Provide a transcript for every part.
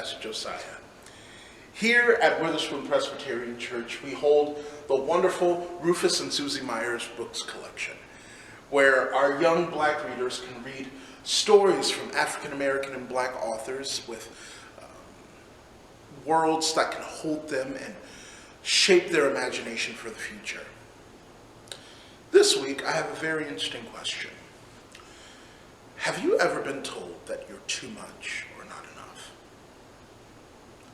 Pastor Josiah. Here at Witherspoon Presbyterian Church, we hold the wonderful Rufus and Susie Myers books collection, where our young black readers can read stories from African American and black authors with worlds that can hold them and shape their imagination for the future. This week, I have a very interesting question. Have you ever been told that you're too much or not enough?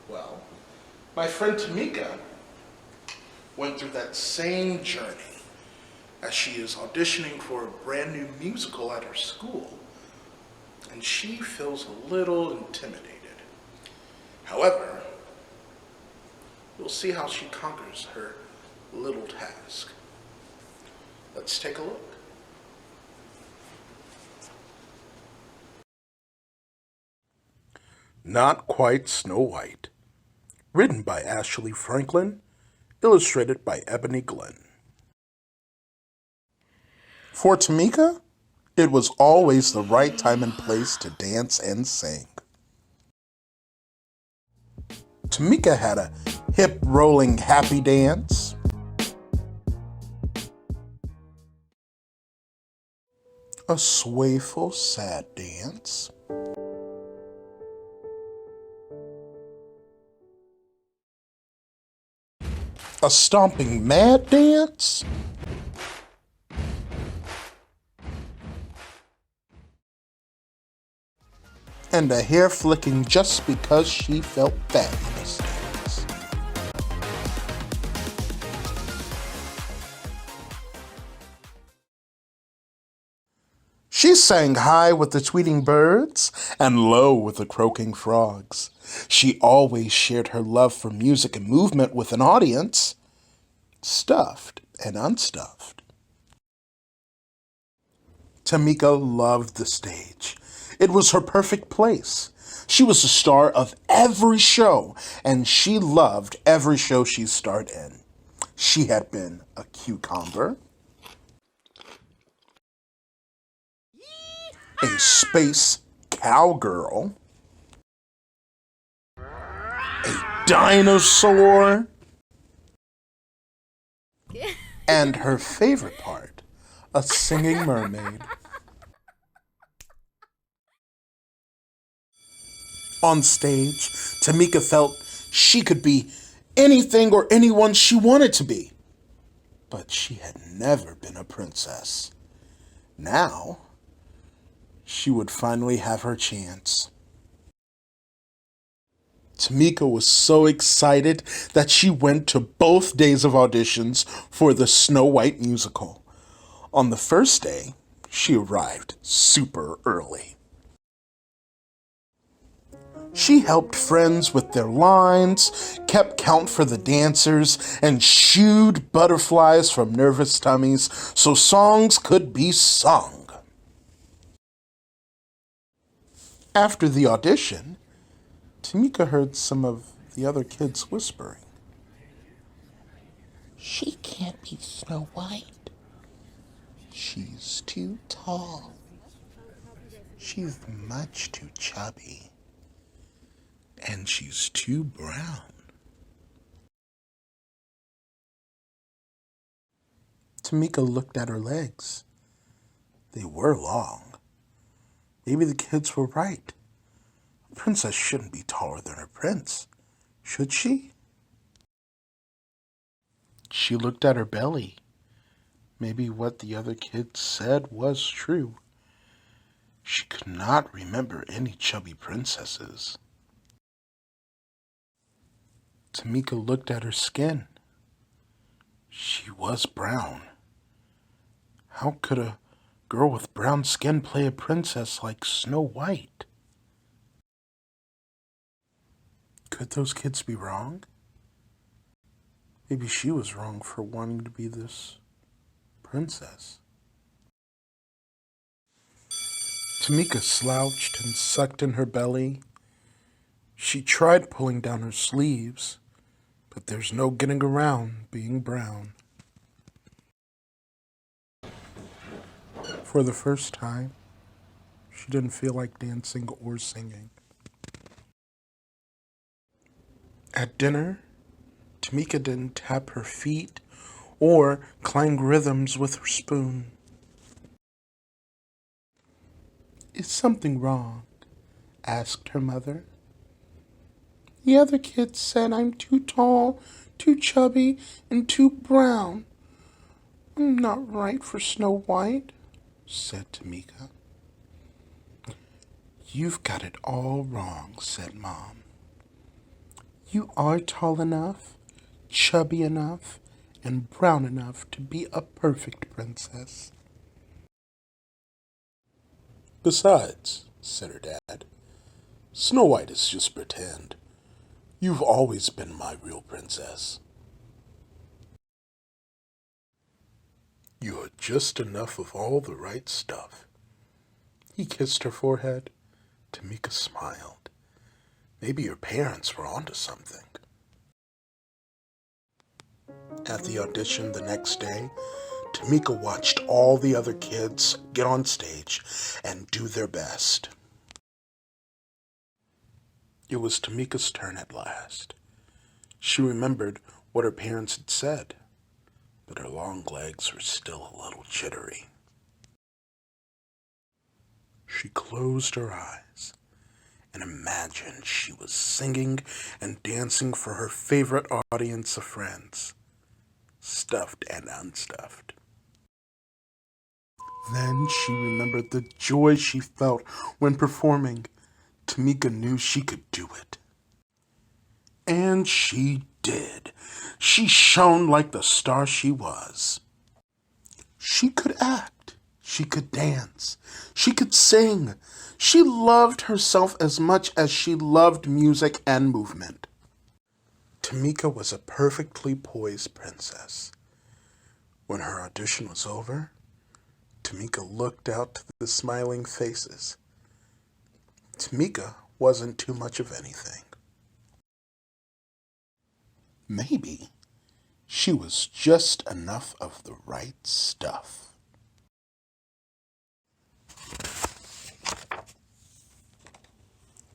Well, my friend Tamika went through that same journey as she is auditioning for a brand new musical at her school, and she feels a little intimidated. However, we'll see how she conquers her little task. Let's take a look. Not Quite Snow White. Written by Ashley Franklin, illustrated by Ebony Glenn. For Tamika, it was always the right time and place to dance and sing. Tamika had a hip-rolling happy dance, a swayful sad dance, a stomping mad dance, and a hair flicking just because she felt fabulous dance. She sang high with the tweeting birds and low with the croaking frogs. She always shared her love for music and movement with an audience, stuffed and unstuffed. Tamika loved the stage. It was her perfect place. She was the star of every show, and she loved every show she starred in. She had been a cucumber, a space cowgirl, a dinosaur, and her favorite part, a singing mermaid. On stage, Tamika felt she could be anything or anyone she wanted to be. But she had never been a princess. Now, she would finally have her chance. Tamika was so excited that she went to both days of auditions for the Snow White musical. On the first day, she arrived super early. She helped friends with their lines, kept count for the dancers, and shooed butterflies from nervous tummies so songs could be sung. After the audition, Tamika heard some of the other kids whispering. "She can't be Snow White. She's too tall. She's much too chubby. And she's too brown." Tamika looked at her legs. They were long. Maybe the kids were right. A princess shouldn't be taller than her prince, should she? She looked at her belly. Maybe what the other kids said was true. She could not remember any chubby princesses. Tamika looked at her skin. She was brown. How could a girl with brown skin play a princess like Snow White? Could those kids be wrong? Maybe she was wrong for wanting to be this princess. Tamika slouched and sucked in her belly. She tried pulling down her sleeves, but there's no getting around being brown. For the first time, she didn't feel like dancing or singing. At dinner, Tamika didn't tap her feet or clang rhythms with her spoon. "Is something wrong?" asked her mother. "The other kids said I'm too tall, too chubby, and too brown. I'm not right for Snow White," said Tamika. "You've got it all wrong," said Mom. "You are tall enough, chubby enough, and brown enough to be a perfect princess." "Besides," said her dad, "Snow White is just pretend. You've always been my real princess. You are just enough of all the right stuff." He kissed her forehead. Tamika smiled. Maybe your parents were onto something. At the audition the next day, Tamika watched all the other kids get on stage and do their best. It was Tamika's turn at last. She remembered what her parents had said, but her long legs were still a little jittery. She closed her eyes and imagined she was singing and dancing for her favorite audience of friends, stuffed and unstuffed. Then she remembered the joy she felt when performing. Tamika knew she could do it. And she did. She shone like the star she was. She could act. She could dance. She could sing. She loved herself as much as she loved music and movement. Tamika was a perfectly poised princess. When her audition was over, Tamika looked out to the smiling faces. Tamika wasn't too much of anything. Maybe she was just enough of the right stuff.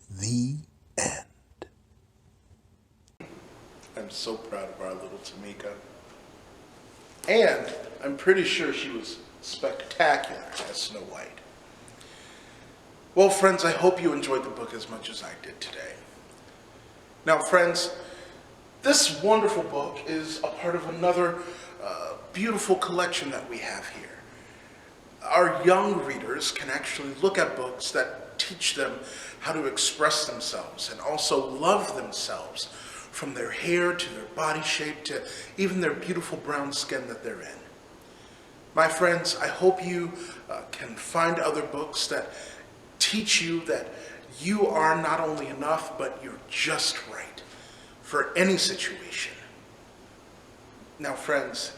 The end. I'm so proud of our little Tamika. And I'm pretty sure she was spectacular as Snow White. Well, friends, I hope you enjoyed the book as much as I did today. Now, friends, this wonderful book is a part of another beautiful collection that we have here. Our young readers can actually look at books that teach them how to express themselves and also love themselves, from their hair to their body shape to even their beautiful brown skin that they're in. My friends, I hope you can find other books that teach you that you are not only enough, but you're just right for any situation. Now, friends,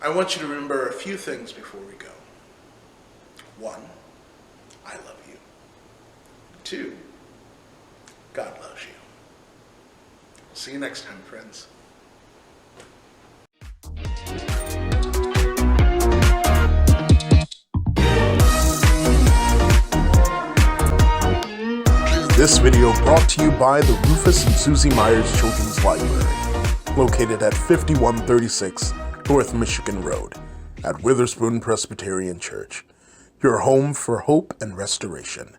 I want you to remember a few things before we go. 1, I love you. 2, God loves you. See you next time, friends. This video brought to you by the Rufus and Susie Myers Children's Library, located at 5136 North Michigan Road at Witherspoon Presbyterian Church, your home for hope and restoration.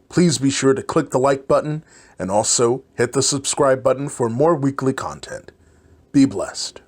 Please be sure to click the like button and also hit the subscribe button for more weekly content. Be blessed.